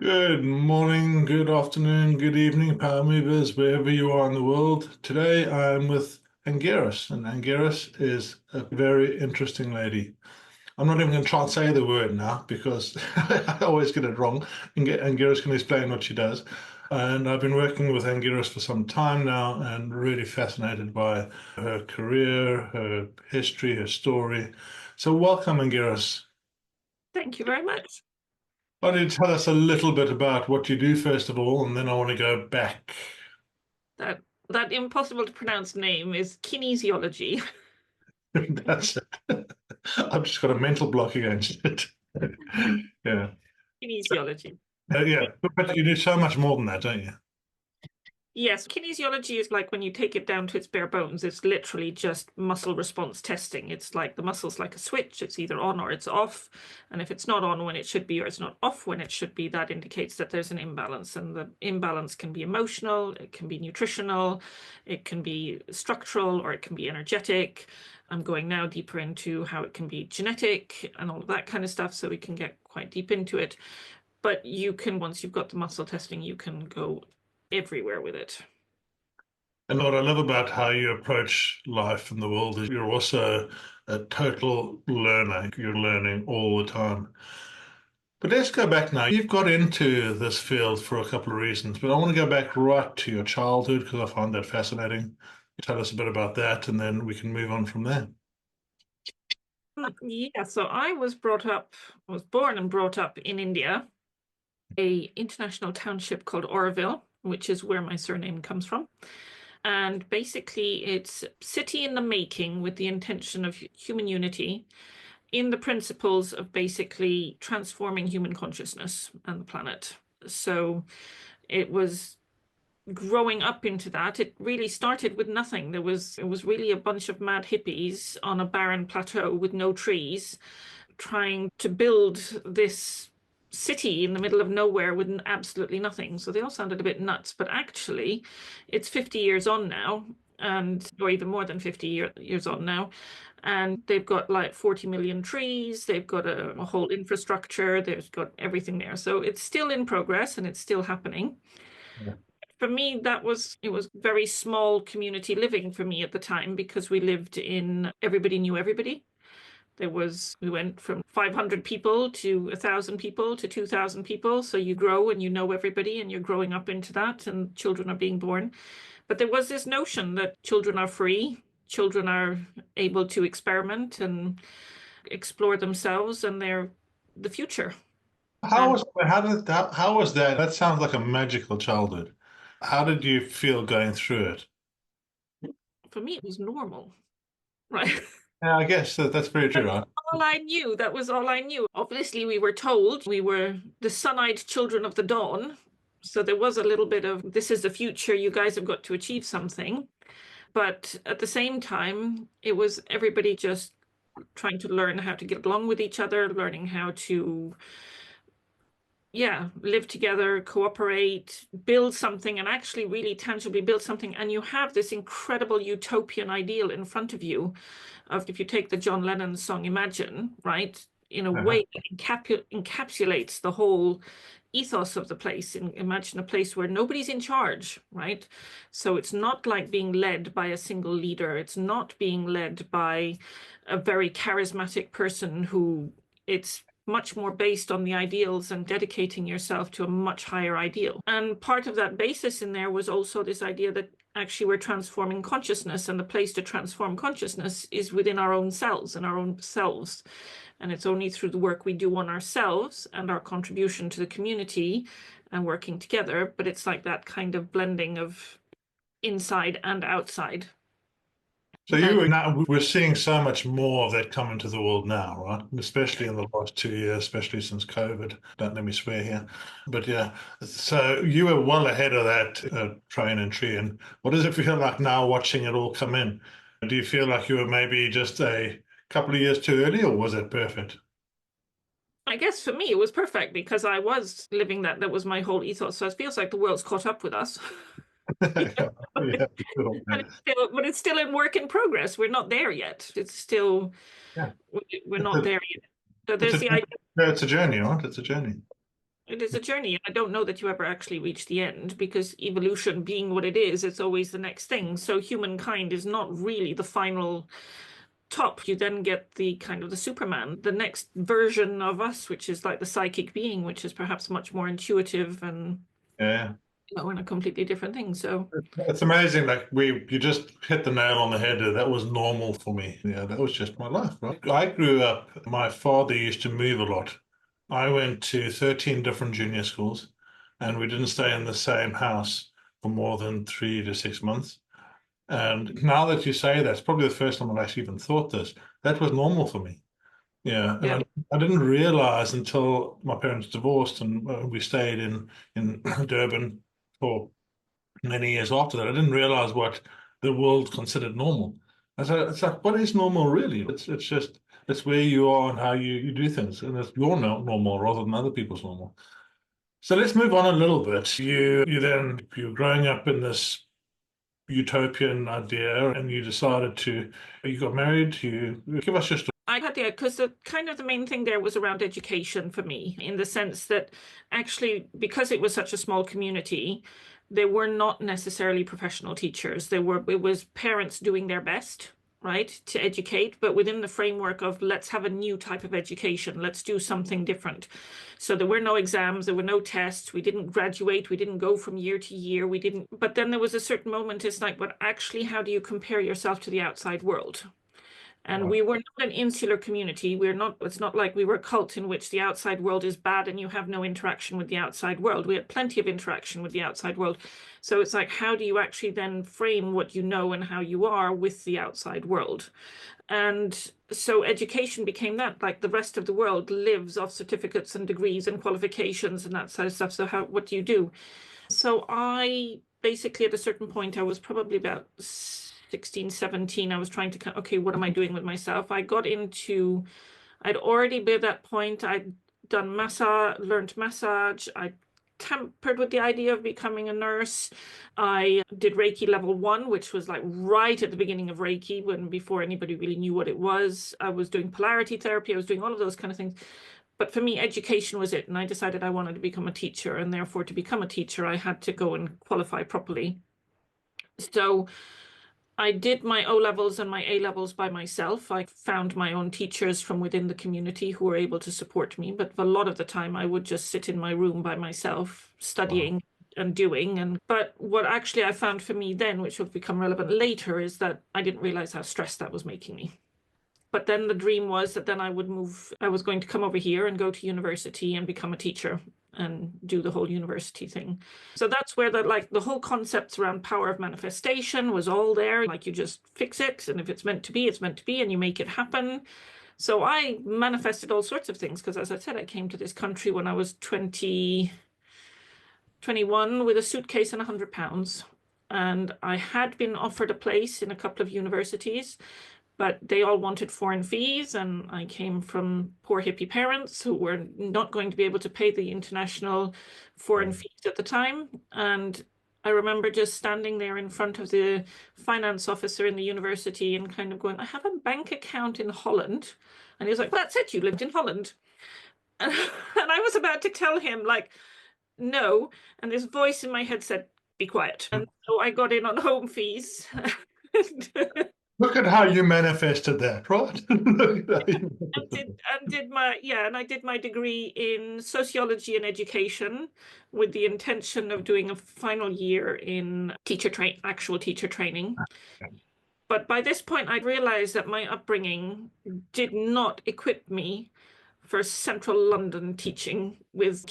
Good morning, good afternoon, good evening, power movers, wherever you are in the world. Today I'm with Angiras, and Angiras is a very interesting lady. I'm not even going to try and say the word now because I always get it wrong. Angiras can explain what she does. And I've been working with Angiras for some time now and really fascinated by her career, her history, her story. So welcome, Angiras. Thank you very much. Why don't you tell us a little bit about what you do first of all, and then I want to go back. That that impossible to pronounce name is kinesiology. That's it. I've just got a mental block against it. Yeah. Kinesiology. Yeah. But you do so much more than that, don't you? Yes, kinesiology is like when you take it down to its bare bones, it's literally just muscle response testing. It's like the muscle's like a switch, it's either on or it's off. And if it's not on when it should be or it's not off when it should be, that indicates that there's an imbalance. And the imbalance can be emotional, it can be nutritional, it can be structural, or it can be energetic. I'm going now deeper into how it can be genetic and all of that kind of stuff, so we can get quite deep into it. But you can, once you've got the muscle testing, you can go everywhere with it. And what I love about how you approach life in the world is you're also a total learner. You're learning all the time. But let's go back now. You've got into this field for a couple of reasons, but I want to go back right to your childhood because I find that fascinating. Tell us a bit about that, and then we can move on from there. Yeah, so I was born and brought up in India, a international township called Oroville, which is where my surname comes from. And basically, it's a city in the making with the intention of human unity in the principles of basically transforming human consciousness and the planet. So it was growing up into that. It really started with nothing. It was really a bunch of mad hippies on a barren plateau with no trees, trying to build this city in the middle of nowhere with absolutely nothing. So they all sounded a bit nuts, but actually, it's 50 years on now, and or even more than 50 years on now. And they've got like 40 million trees, they've got a whole infrastructure, they've got everything there. So it's still in progress and it's still happening. Yeah. For me, it was very small community living for me at the time because we lived in everybody knew everybody. We went from 500 people to 1,000 people to 2,000 people. So you grow and you know everybody and you're growing up into that and children are being born. But there was this notion that children are free, children are able to experiment and explore themselves and they're the future. And How was that? That sounds like a magical childhood. How did you feel going through it? for me, it was normal, right? Yeah, I guess that's very true, right? All I knew. That was all I knew. Obviously, we were told we were the sun-eyed children of the dawn. So there was a little bit of this is the future, you guys have got to achieve something. But at the same time, it was everybody just trying to learn how to get along with each other, learning how to, yeah, live together, cooperate, build something, and actually really tangibly build something. And you have this incredible utopian ideal in front of you of if you take the John Lennon song Imagine, right? In a Uh-huh. way that encapsulates the whole ethos of the place. And imagine a place where nobody's in charge, right? So it's not like being led by a single leader. It's not being led by a very charismatic person who it's much more based on the ideals and dedicating yourself to a much higher ideal. And part of that basis in there was also this idea that actually we're transforming consciousness, and the place to transform consciousness is within our own cells and our own selves. And it's only through the work we do on ourselves and our contribution to the community and working together. But it's like that kind of blending of inside and outside. So And we're seeing so much more of that come into the world now, right? Especially in the last 2 years, especially since COVID. Don't let me swear here, but yeah. So you were well ahead of that train and tree. And what does it feel like now watching it all come in? Do you feel like you were maybe just a couple of years too early, or was it perfect? I guess for me, it was perfect because I was living that. That was my whole ethos. So it feels like the world's caught up with us. Yeah, cool. But it's still in work in progress. We're not there yet. It's still, Yeah. we're It's not a, there yet. So it's there's a, the idea. yeah, it's a journey, right? It's a journey. It is a journey. I don't know that you ever actually reach the end because evolution being what it is, it's always the next thing. So humankind is not really the final top. You then get the kind of the Superman, the next version of us, which is like the psychic being, which is perhaps much more intuitive and Yeah. in a completely different thing. So It's amazing. Like you just hit the nail on the head. That was normal for me. Yeah, that was just my life, right? I grew up, my father used to move a lot. I went to 13 different junior schools and we didn't stay in the same house for more than 3 to 6 months. And now that you say that, it's probably the first time I've actually even thought this. That was normal for me. Yeah, and yeah, I didn't realize until my parents divorced and we stayed in Durban for many years after that. I didn't realize what the world considered normal. And so it's like, what is normal really? It's just it's where you are and how you do things, and it's your normal rather than other people's normal. So let's move on a little bit. You're growing up in this utopian idea, and you got married. You give us just. I had the because the kind of the main thing there was around education for me, in the sense that actually because it was such a small community, there were not necessarily professional teachers. It was parents doing their best, right, to educate, but within the framework of let's have a new type of education, let's do something different. So there were no exams, there were no tests, we didn't graduate, we didn't go from year to year, we didn't. But then there was a certain moment, it's like, but actually, how do you compare yourself to the outside world? And we were not an insular community. It's not like we were a cult in which the outside world is bad and you have no interaction with the outside world. We had plenty of interaction with the outside world. So it's like, how do you actually then frame what you know and how you are with the outside world? And so education became that, like the rest of the world lives off certificates and degrees and qualifications and that sort of stuff. So what do you do? So I basically at a certain point, I was probably about 16, 17, I was trying to, okay, what am I doing with myself? I'd already been at that point, I'd done learned massage, I tampered with the idea of becoming a nurse. I did Reiki level 1, which was like right at the beginning of Reiki, before anybody really knew what it was. I was doing polarity therapy, I was doing all of those kind of things. But for me, education was it. And I decided I wanted to become a teacher. And therefore, to become a teacher, I had to go and qualify properly. So I did my O levels and my A levels by myself. I found my own teachers from within the community who were able to support me. But a lot of the time, I would just sit in my room by myself, Wow. studying and doing. But what actually I found for me then, which will become relevant later, is that I didn't realize how stressed that was making me. But then the dream was that then I was going to come over here and go to university and become a teacher and do the whole university thing. So that's where the whole concepts around power of manifestation was all there. Like you just fix it, and if it's meant to be, it's meant to be, and you make it happen. So I manifested all sorts of things because, as I said, I came to this country when I was 21 with a suitcase and £100. And I had been offered a place in a couple of universities, but they all wanted foreign fees, and I came from poor hippie parents who were not going to be able to pay the international foreign fees at the time. And I remember just standing there in front of the finance officer in the university and kind of going, I have a bank account in Holland. And he was like, well, that's it, you lived in Holland. And I was about to tell him, like, no. And this voice in my head said, be quiet. And so I got in on home fees. Look at how you manifested that, right? And I did my degree in sociology and education with the intention of doing a final year in actual teacher training. But by this point, I realized that my upbringing did not equip me for central London teaching with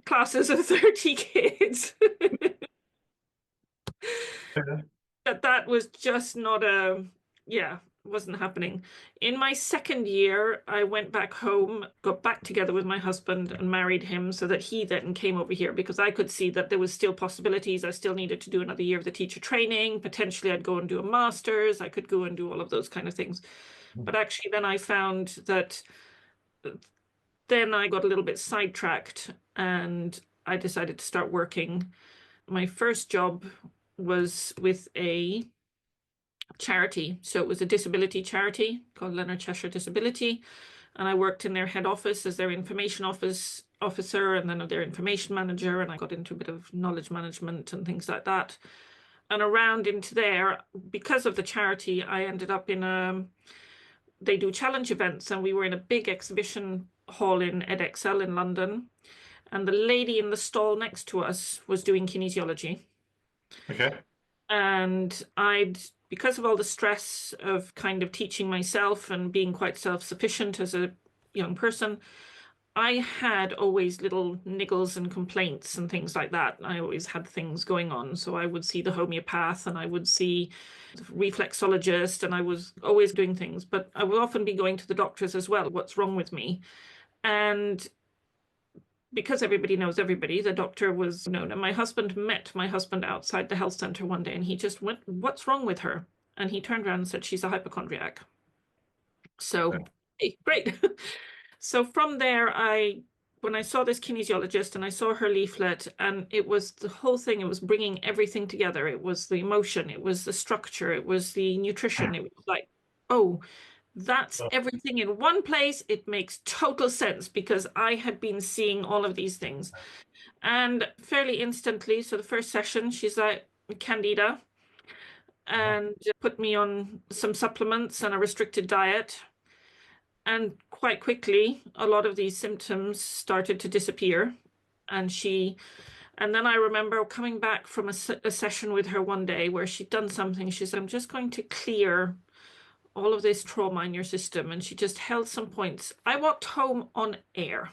classes of 30 kids. That was just not wasn't happening. In my second year, I went back home, got back together with my husband and married him so that he then came over here because I could see that there was still possibilities. I still needed to do another year of the teacher training. Potentially I'd go and do a master's. I could go and do all of those kind of things. But actually then I found that then I got a little bit sidetracked and I decided to start working. My first job was with a charity. So it was a disability charity called Leonard Cheshire Disability. and I worked in their head office as their information officer, and then their information manager, and I got into a bit of knowledge management and things like that. And around into there, because of the charity, I ended up in they do challenge events, and we were in a big exhibition hall in EdXL in London, and the lady in the stall next to us was doing kinesiology. Okay. And because of all the stress of kind of teaching myself and being quite self-sufficient as a young person, I had always little niggles and complaints and things like that. I always had things going on. So I would see the homeopath and I would see the reflexologist, and I was always doing things, but I would often be going to the doctors as well. What's wrong with me? And because everybody knows everybody, the doctor was known. And my husband met my husband outside the health center one day, and he just went, "What's wrong with her?" And he turned around and said, "She's a hypochondriac." So, hey, great. So from there, when I saw this kinesiologist and I saw her leaflet, and it was the whole thing, it was bringing everything together. It was the emotion, it was the structure, it was the nutrition. It was like, oh, that's everything in one place. It makes total sense because I had been seeing all of these things. And fairly instantly, so the first session, she's like, "Candida," and put me on some supplements and a restricted diet. And quite quickly, a lot of these symptoms started to disappear. And then I remember coming back from a session with her one day where she'd done something. She said, "I'm just going to clear all of this trauma in your system." And she just held some points. I walked home on air.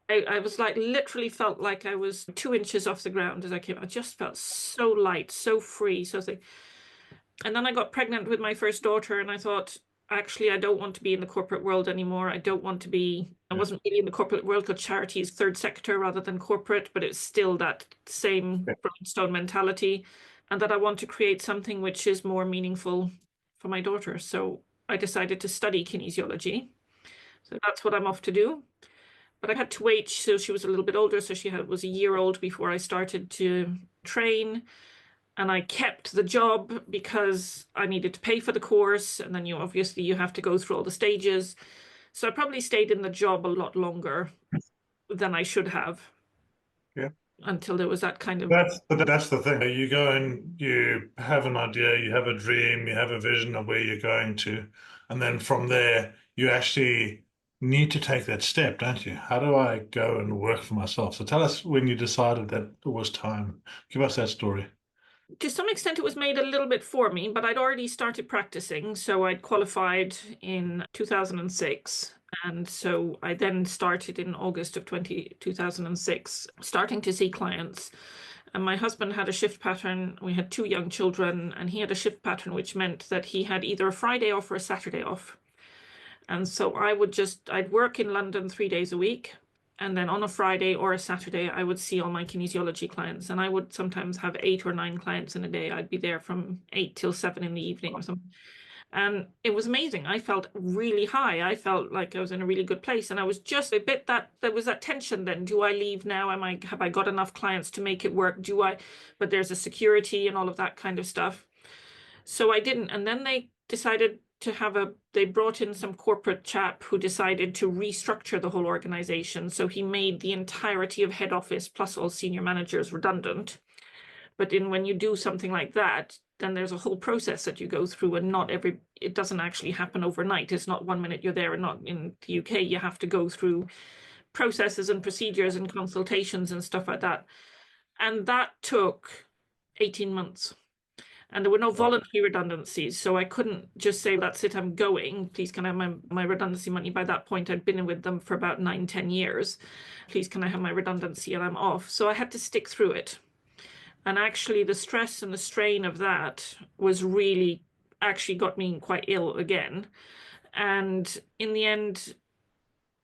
I was like, literally felt like I was 2 inches off the ground as I came. I just felt so light, so free. And then I got pregnant with my first daughter, and I thought, actually, I don't want to be in the corporate world anymore. I wasn't really in the corporate world because charity is third sector rather than corporate, but it's still that same brownstone mentality, and that I want to create something which is more meaningful for my daughter. So I decided to study kinesiology. So that's what I'm off to do. But I had to wait, so she was a little bit older, so was a year old before I started to train. And I kept the job because I needed to pay for the course. And then obviously you have to go through all the stages. So I probably stayed in the job a lot longer than I should have. Yeah. Until there was that kind of. That's the thing. You go and you have an idea, you have a dream, you have a vision of where you're going to, and then from there you actually need to take that step, don't you? How do I go and work for myself? So tell us when you decided that it was time. Give us that story. To some extent, it was made a little bit for me, but I'd already started practicing. So I'd qualified in 2006. And so I then started in August of 2006, starting to see clients. And my husband had a shift pattern. We had 2 young children, and he had a shift pattern, which meant that he had either a Friday off or a Saturday off. And so I'd work in London 3 days a week. And then on a Friday or a Saturday, I would see all my kinesiology clients. And I would sometimes have 8 or 9 clients in a day. I'd be there from 8 till 7 in the evening or something. And it was amazing. I felt really high. I felt like I was in a really good place. And I was just a bit that there was that tension then. Do I leave now? Have I got enough clients to make it work? But there's a security and all of that kind of stuff. So I didn't. And then they decided they brought in some corporate chap who decided to restructure the whole organization. So he made the entirety of head office plus all senior managers redundant. But when you do something like that, then there's a whole process that you go through, and it doesn't actually happen overnight. It's not 1 minute you're there, and not in the UK. You have to go through processes and procedures and consultations and stuff like that. And that took 18 months. And there were no voluntary redundancies. So I couldn't just say, "That's it, I'm going. Please, can I have my redundancy money?" By that point, I'd been with them for about 9-10 years. "Please, can I have my redundancy?" And I'm off. So I had to stick through it. And actually, the stress and the strain of that was really actually got me quite ill again. And in the end,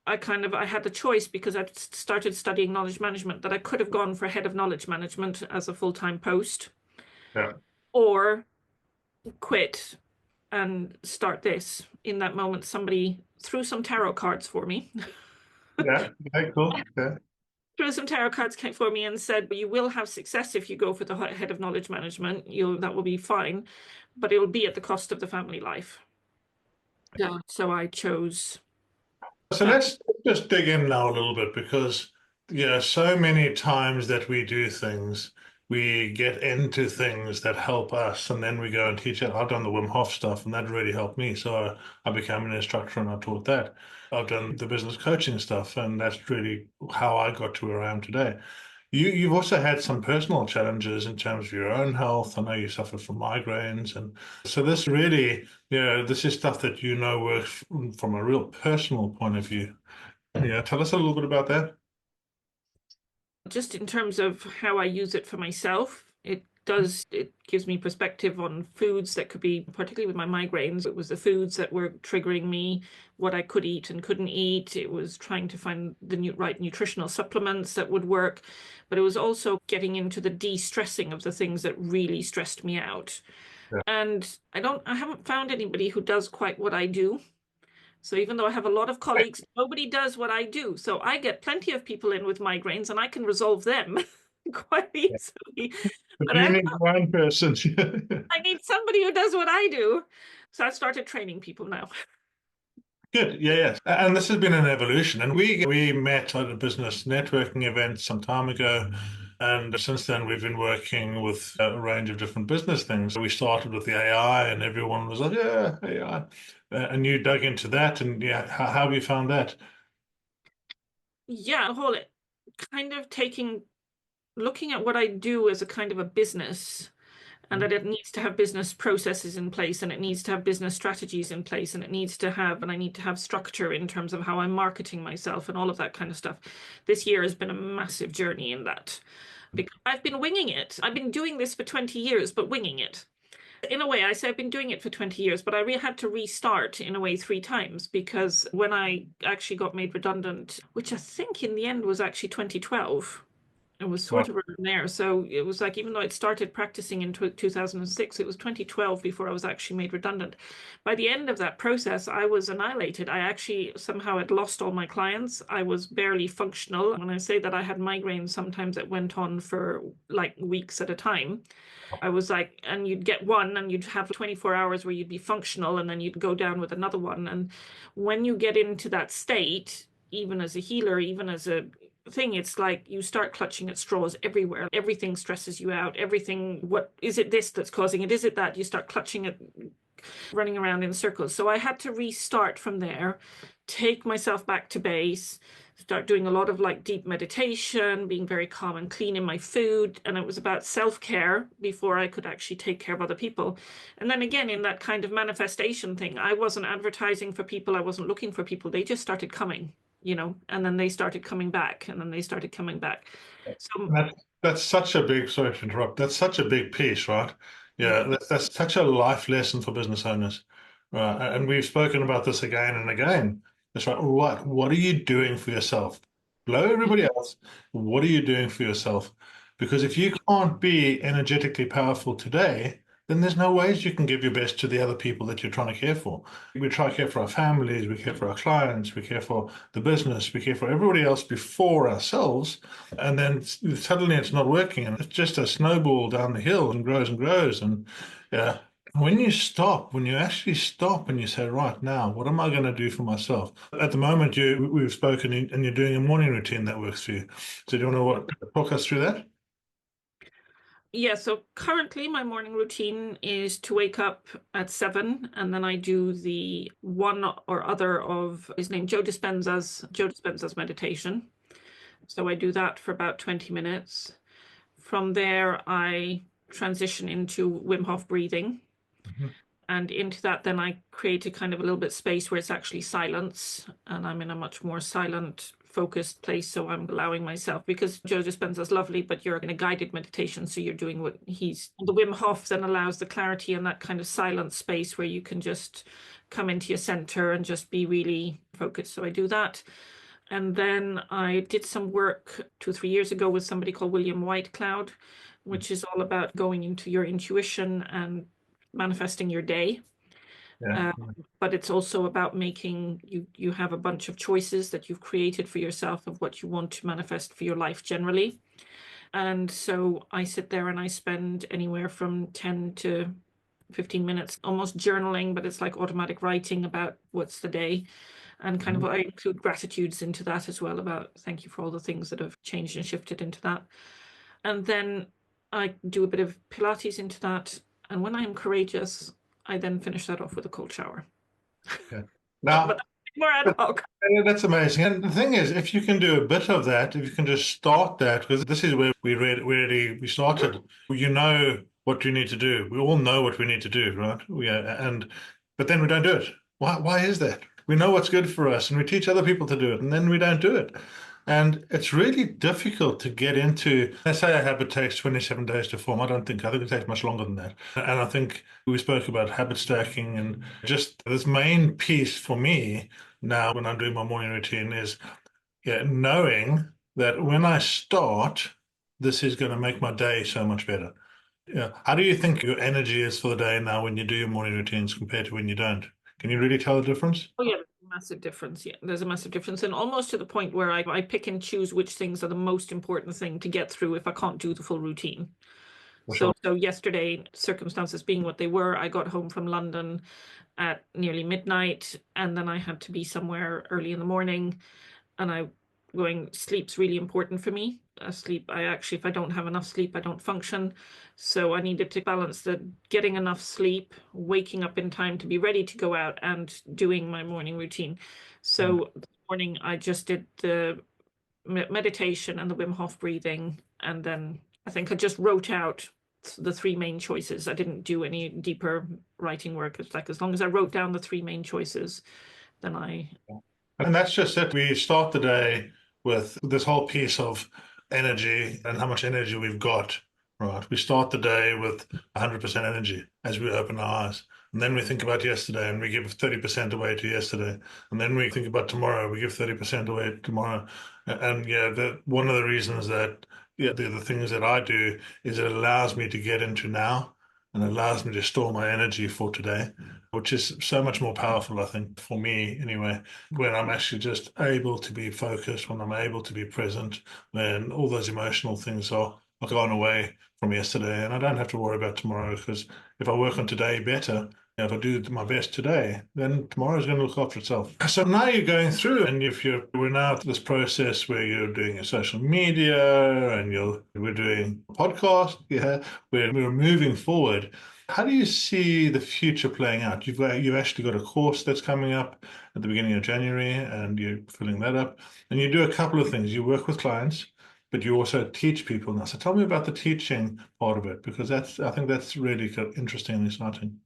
I had the choice, because I'd started studying knowledge management, that I could have gone for head of knowledge management as a full-time post. Yeah. Or quit and start this. In that moment, somebody threw some tarot cards for me. Yeah. Okay, cool. Yeah. Threw some tarot cards for me and said, "You will have success if you go for the head of knowledge management. That will be fine, but it will be at the cost of the family life." Yeah. So I chose So let's just dig in now a little bit because, so many times that we do things, we get into things that help us, and then we go and teach it. I've done the Wim Hof stuff, and that really helped me. So I became an instructor and I taught that. I've done the business coaching stuff, and that's really how I got to where I am today. You've also had some personal challenges in terms of your own health. I know you suffered from migraines, and so this really, this is stuff that works from a real personal point of view. Yeah, tell us a little bit about that. Just in terms of how I use it for myself, it gives me perspective on foods that could be, particularly with my migraines, it was the foods that were triggering me, what I could eat and couldn't eat. It was trying to find the right nutritional supplements that would work, but it was also getting into the de-stressing of the things that really stressed me out. Yeah. And I haven't found anybody who does quite what I do. So even though I have a lot of colleagues, nobody does what I do. So I get plenty of people in with migraines and I can resolve them quite easily. But But you need one person. I need somebody who does what I do. So I started training people now. Good. Yeah, yes. And this has been an evolution. And we met at a business networking event some time ago. And since then, we've been working with a range of different business things. We started with the AI, and everyone was like, yeah, AI. And you dug into that. And yeah, how have you found that? Yeah, whole kind of looking at what I do as a kind of a business, and that it needs to have business processes in place, and it needs to have business strategies in place, and I need to have structure in terms of how I'm marketing myself and all of that kind of stuff. This year has been a massive journey in that because I've been winging it. I've been doing this for 20 years, but winging it. In a way, I say I've been doing it for 20 years, but had to restart in a way 3 times because when I actually got made redundant, which I think in the end was actually 2012, it was Well, sort of around there. So it was like, even though I'd started practicing in 2006, it was 2012 before I was actually made redundant. By the end of that process, I was annihilated. I actually somehow had lost all my clients. I was barely functional. When I say that I had migraines, sometimes it went on for like weeks at a time. I was like, and you'd get one and you'd have 24 hours where you'd be functional and then you'd go down with another one. And when you get into that state, even as a healer, even as a thing, it's like you start clutching at straws everywhere. Everything stresses you out. Everything, what is it this that's causing it? Is it that? You start clutching at running around in circles. So I had to restart from there, take myself back to base, start doing a lot of like deep meditation, being very calm and clean in my food. And it was about self-care before I could actually take care of other people. And then again, in that kind of manifestation thing, I wasn't advertising for people. I wasn't looking for people. They just started coming, and then they started coming back and then they started coming back. So that's such a big, sorry to interrupt, that's such a big piece, right? Yeah, yeah. that's such a life lesson for business owners. Right. And we've spoken about this again and again. It's right. What are you doing for yourself? Below everybody else, what are you doing for yourself? Because if you can't be energetically powerful today, then there's no ways you can give your best to the other people that you're trying to care for. We try to care for our families, we care for our clients, we care for the business, we care for everybody else before ourselves. And then suddenly it's not working, and it's just a snowball down the hill and grows and grows. And yeah, when you actually stop and you say, right now, what am I going to do for myself? At the moment, we've spoken and you're doing a morning routine that works for you. So do you want to talk us through that? Yeah, so currently my morning routine is to wake up at 7 and then I do the one or other of his name, Joe Dispenza's meditation. So I do that for about 20 minutes. From there, I transition into Wim Hof breathing. Mhm. And into that, then I create a kind of a little bit space where it's actually silence, and I'm in a much more silent, focused place. So I'm allowing myself, because Joe Dispenza's lovely, but you're in a guided meditation, so you're doing what the Wim Hof then allows the clarity and that kind of silent space where you can just come into your center and just be really focused. So I do that. And then I did some work 2, 3 years ago with somebody called William Whitecloud, which is all about going into your intuition and manifesting your day. Yeah. Uh, but it's also about making you have a bunch of choices that you've created for yourself of what you want to manifest for your life generally. And so I sit there and I spend anywhere from 10 to 15 minutes almost journaling, but it's like automatic writing about what's the day. And kind of I include gratitudes into that as well, about thank you for all the things that have changed and shifted into that. And then I do a bit of Pilates into that. And when I am courageous, I then finish that off with a cold shower. Yeah. But Now, that's more ad hoc. that's amazing. And the thing is, if you can do a bit of that, if you can just start that, because this is where we started. You know what you need to do. We all know what we need to do, right? But then we don't do it. Why is that? We know what's good for us, and we teach other people to do it, and then we don't do it. And it's really difficult to get into, let's say a habit takes 27 days to form. I think it takes much longer than that. And I think we spoke about habit stacking, and just this main piece for me now when I'm doing my morning routine is, knowing that when I start, this is going to make my day so much better. Yeah. How do you think your energy is for the day now when you do your morning routines compared to when you don't? Can you really tell the difference? Oh yeah, massive difference. Yeah, there's a massive difference, and almost to the point where I pick and choose which things are the most important thing to get through if I can't do the full routine. For So, sure. so yesterday, circumstances being what they were, I got home from London at nearly midnight, and then I had to be somewhere early in the morning. And sleep's really important for me. Sleep, if I don't have enough sleep, I don't function. So I needed to balance the getting enough sleep, waking up in time to be ready to go out, and doing my morning routine. Yeah. So this morning I just did the meditation and the Wim Hof breathing, and then I think I just wrote out the three main choices. I didn't do any deeper writing work. It's like as long as I wrote down the three main choices, then I And that's just it. We start the day with this whole piece of energy and how much energy we've got, right? We start the day with 100% energy as we open our eyes. And then we think about yesterday and we give 30% away to yesterday. And then we think about tomorrow, we give 30% away tomorrow. And yeah, one of the reasons that, the things that I do is it allows me to get into now and allows me to store my energy for today, which is so much more powerful, I think, for me anyway, when I'm actually just able to be focused, when I'm able to be present, when all those emotional things are gone away from yesterday, and I don't have to worry about tomorrow because if I work on today better, if I do my best today, then tomorrow's going to look after itself. So now you're going through, and we're now at this process where you're doing your social media, and we're doing a podcast, we're moving forward. How do you see the future playing out? You've actually got a course that's coming up at the beginning of January, and you're filling that up. And you do a couple of things. You work with clients, but you also teach people now. So tell me about the teaching part of it, because I think that's really interesting and exciting.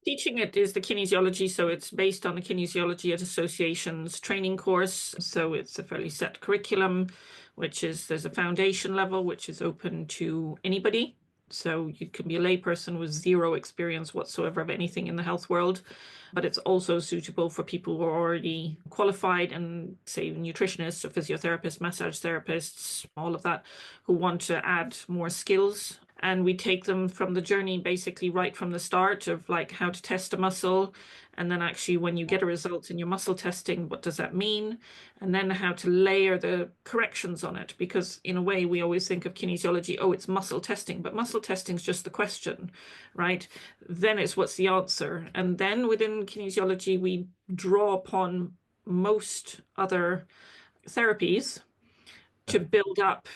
teaching it is the kinesiology, so it's based on the Kinesiology Association's training course. So it's a fairly set curriculum, there's a foundation level, which is open to anybody. So you can be a layperson with zero experience whatsoever of anything in the health world, but it's also suitable for people who are already qualified and say nutritionists or physiotherapists, massage therapists, all of that, who want to add more skills. And we take them from the journey basically right from the start of like how to test a muscle, and then actually when you get a result in your muscle testing, what does that mean? And then how to layer the corrections on it, because in a way we always think of kinesiology, oh, it's muscle testing, but muscle testing is just the question, right? Then it's what's the answer. And then within kinesiology, we draw upon most other therapies to build up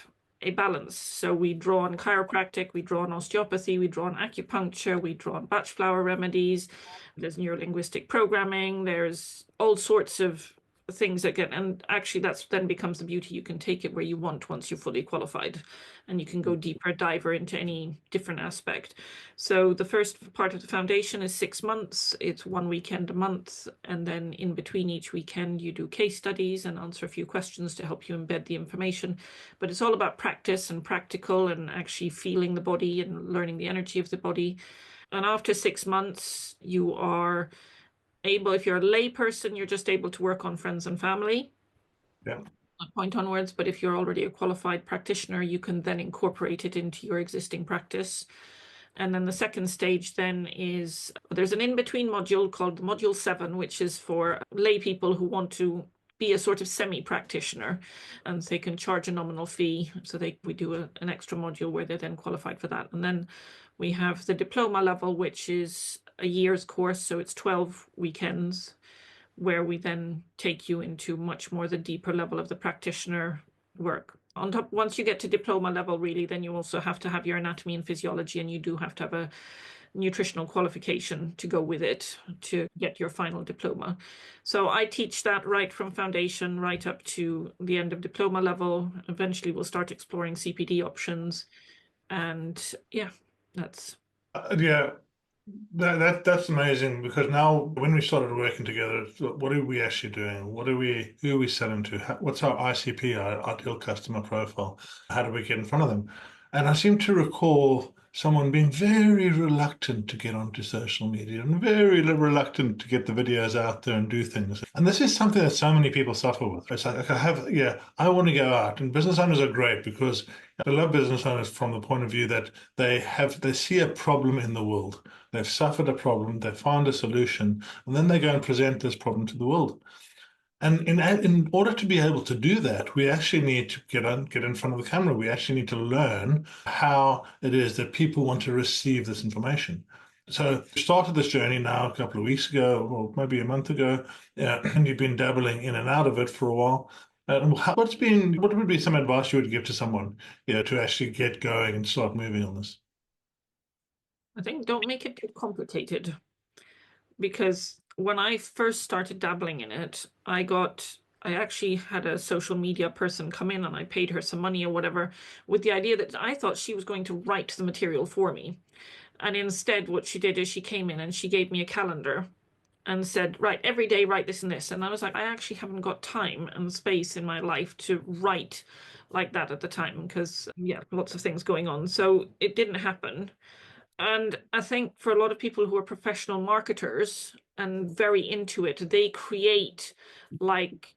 a balance. So we draw on chiropractic, we draw on osteopathy, we draw on acupuncture, we draw on Bach flower remedies. There's neurolinguistic programming. There's all sorts of things that and actually that's then becomes the beauty. You can take it where you want once you're fully qualified, and you can go deeper, diver into any different aspect. So the first part of the foundation is 6 months. It's one weekend a month, and then in between each weekend you do case studies and answer a few questions to help you embed the information. But it's all about practice and practical and actually feeling the body and learning the energy of the body. And after 6 months, you are able, if you're a lay person, you're just able to work on friends and family. Yeah. That point onwards. But if you're already a qualified practitioner, you can then incorporate it into your existing practice. And then the second stage then is there's an in-between module called Module 7, which is for lay people who want to be a sort of semi-practitioner, and they can charge a nominal fee. So we do an extra module where they're then qualified for that. And then we have the diploma level, which is a year's course. So it's 12 weekends, where we then take you into much more the deeper level of the practitioner work. On top, once you get to diploma level, really, then you also have to have your anatomy and physiology, and you do have to have a nutritional qualification to go with it to get your final diploma. So I teach that right from foundation right up to the end of diploma level. Eventually we'll start exploring CPD options. And yeah, that's Yeah, that's amazing, because now when we started working together, what are we actually doing? Who are we selling to? What's our ICP, our ideal customer profile? How do we get in front of them? And I seem to recall someone being very reluctant to get onto social media and very reluctant to get the videos out there and do things. And this is something that so many people suffer with. It's like, I want to go out, and business owners are great because I love business owners from the point of view that they see a problem in the world. They've suffered a problem, they find a solution, and then they go and present this problem to the world. And in order to be able to do that, we actually need to get in front of the camera. We actually need to learn how it is that people want to receive this information. So we started this journey now a couple of weeks ago, or maybe a month ago, and you've been dabbling in and out of it for a while. What would be some advice you would give to someone, to actually get going and start moving on this? I think don't make it too complicated, because when I first started dabbling in it, I actually had a social media person come in and I paid her some money or whatever with the idea that I thought she was going to write the material for me. And instead, what she did is she came in and she gave me a calendar and said, right, every day write this and this. And I was like, I actually haven't got time and space in my life to write like that at the time because, yeah, lots of things going on. So it didn't happen. And I think for a lot of people who are professional marketers and very into it, they create like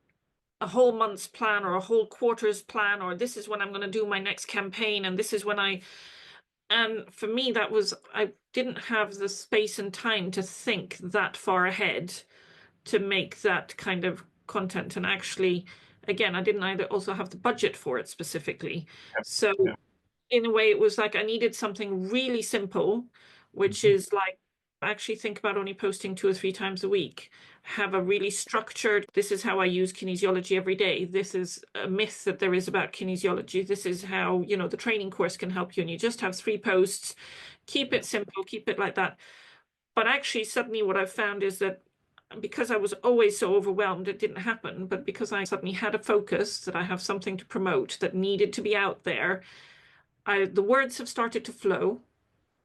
a whole month's plan or a whole quarter's plan, or this is when I'm going to do my next campaign, and this is when and for me, I didn't have the space and time to think that far ahead to make that kind of content. And actually, again, I didn't either also have the budget for it specifically. So Yeah. in a way, it was like I needed something really simple, which is like actually think about only posting 2 or 3 times a week. Have a really structured, this is how I use kinesiology every day. This is a myth that there is about kinesiology. This is how, the training course can help you. And you just have 3 posts, keep it simple, keep it like that. But actually, suddenly what I've found is that because I was always so overwhelmed, it didn't happen. But because I suddenly had a focus, that I have something to promote that needed to be out there, the words have started to flow.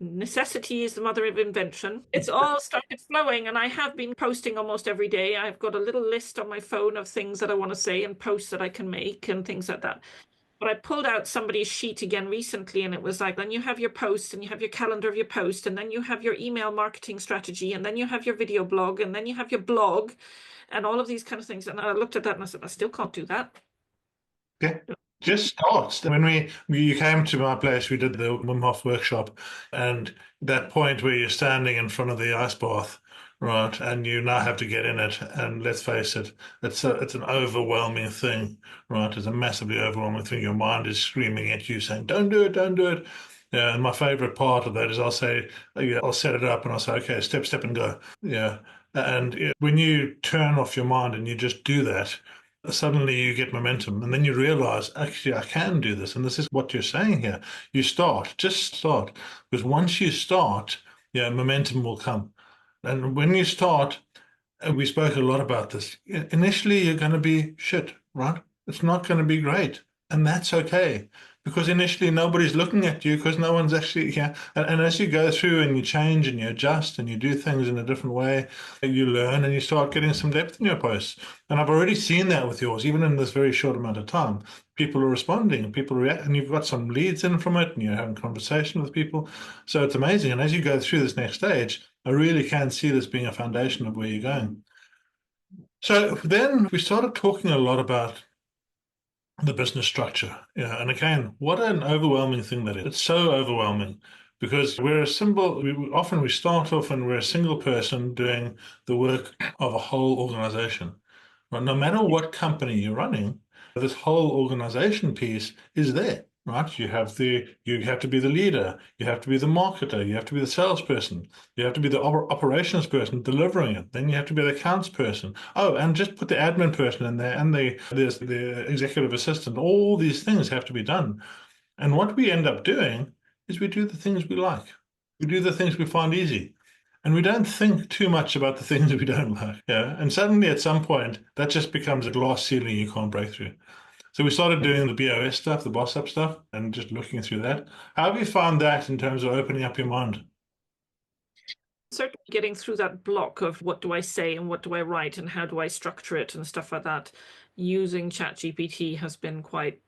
Necessity is the mother of invention. It's all started flowing, and I have been posting almost every day. I've got a little list on my phone of things that I want to say and posts that I can make and things like that. But I pulled out somebody's sheet again recently, and it was like, then you have your post, and you have your calendar of your post, and then you have your email marketing strategy, and then you have your video blog, and then you have your blog, and all of these kind of things. And I looked at that and I said, I still can't do that. Okay. Just start. When you came to my place, we did the Wim Hof workshop, and that point where you're standing in front of the ice bath, right, and you now have to get in it. And let's face it, it's an overwhelming thing, right? It's a massively overwhelming thing. Your mind is screaming at you, saying, "Don't do it, don't do it." Yeah, and my favorite part of that is I'll say, yeah, I'll set it up and I'll say, okay, step, step, and go. Yeah, and when you turn off your mind and you just do that, suddenly you get momentum, and then you realize, actually, I can do this. And this is what you're saying here. Just start, because once you start, yeah, momentum will come. And when you start, and we spoke a lot about this, initially you're going to be shit, right? It's not going to be great. And that's okay, because initially nobody's looking at you because no one's actually, yeah. And as you go through and you change and you adjust and you do things in a different way, you learn and you start getting some depth in your posts. And I've already seen that with yours, even in this very short amount of time. People are responding, people react, and you've got some leads in from it, and you're having conversation with people. So it's amazing. And as you go through this next stage, I really can see this being a foundation of where you're going. So then we started talking a lot about the business structure. Yeah, and again, what an overwhelming thing that is. It's so overwhelming because we start off and we're a single person doing the work of a whole organization. But no matter what company you're running, this whole organization piece is there. right? You have to be the leader, you have to be the marketer, you have to be the salesperson, you have to be the operations person delivering it. Then you have to be the accounts person. Oh, and just put the admin person in there, and there's the executive assistant. All these things have to be done. And what we end up doing is we do the things we like. We do the things we find easy. And we don't think too much about the things we don't like. Yeah. And suddenly at some point that just becomes a glass ceiling you can't break through. So we started doing the BOS stuff, the boss up stuff, and just looking through that. How have you found that in terms of opening up your mind? Certainly getting through that block of what do I say and what do I write and how do I structure it and stuff like that, using ChatGPT has been quite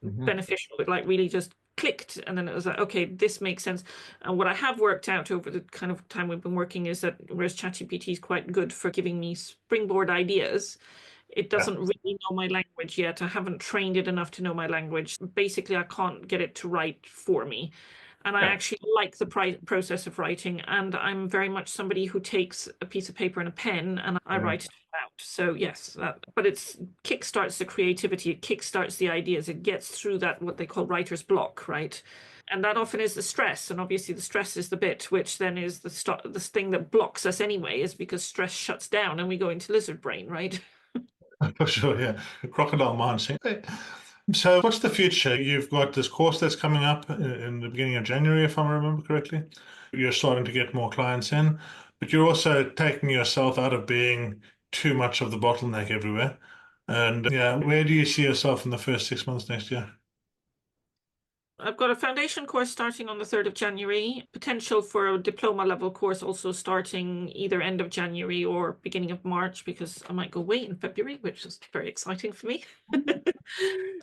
Hmm. beneficial. It like really just clicked, and then it was like, okay, this makes sense. And what I have worked out over the kind of time we've been working is that whereas ChatGPT is quite good for giving me springboard ideas, it Yeah. doesn't really know my language yet. I haven't trained it enough to know my language. Basically, I can't get it to write for me. And I Yeah. actually like the process of writing. And I'm very much somebody who takes a piece of paper and a pen and I Yeah. write it out. So yes, but it's kickstarts the creativity, it kickstarts the ideas, it gets through that what they call writer's block, right? And that often is the stress. And obviously the stress is the bit which then is the thing that blocks us anyway, is because stress shuts down and we go into lizard brain, right? For sure, yeah. Crocodile mindset. Hey. So what's the future? You've got this course that's coming up in the beginning of January, if I remember correctly. You're starting to get more clients in, but you're also taking yourself out of being too much of the bottleneck everywhere. And yeah, where do you see yourself in the first 6 months next year? I've got a foundation course starting on the 3rd of January, potential for a diploma level course also starting either end of January or beginning of March, because I might go away in February, which is very exciting for me.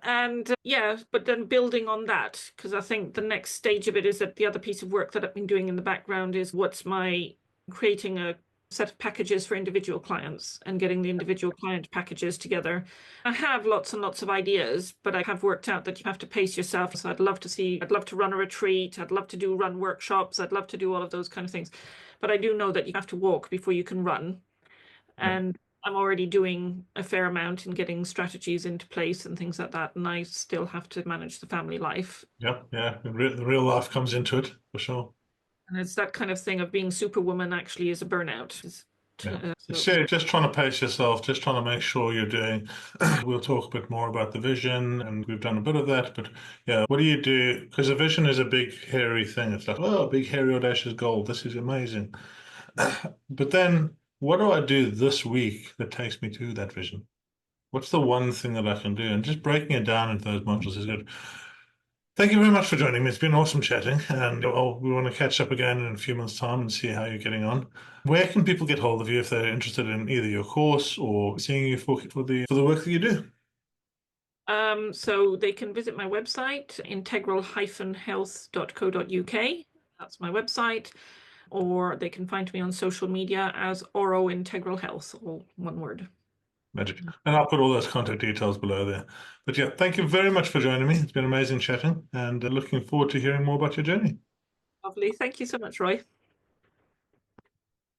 And yeah, but then building on that, because I think the next stage of it is that the other piece of work that I've been doing in the background is what's my creating a set of packages for individual clients and getting the individual client packages together. I have lots and lots of ideas, but I have worked out that you have to pace yourself. So I'd love to run a retreat, I'd love to run workshops, I'd love to do all of those kind of things. But I do know that you have to walk before you can run. Yeah, And I'm already doing a fair amount in getting strategies into place and things like that. And I still have to manage the family life. yeah, yeah. The real life comes into it for sure. And it's that kind of thing of being superwoman actually is a burnout. Yeah. So So just trying to pace yourself, just trying to make sure you're doing. We'll talk a bit more about the vision, and we've done a bit of that. But yeah, what do you do? Because a vision is a big, hairy thing. It's like, oh, big, hairy, audacious goal. This is amazing. But then, what do I do this week that takes me to that vision? What's the one thing that I can do? And just breaking it down into those modules is good. Thank you very much for joining me. It's been awesome chatting, and we want to catch up again in a few months' time and see how you're getting on. Where can people get hold of you if they're interested in either your course or seeing you for the work that you do? so they can visit my website, integral-health.co.uk. That's my website. Or they can find me on social media as Auro Integral Health, all one word. Magic. And I'll put all those contact details below there. But yeah, thank you very much for joining me. It's been amazing chatting, and looking forward to hearing more about your journey. Lovely. Thank you so much, Roy.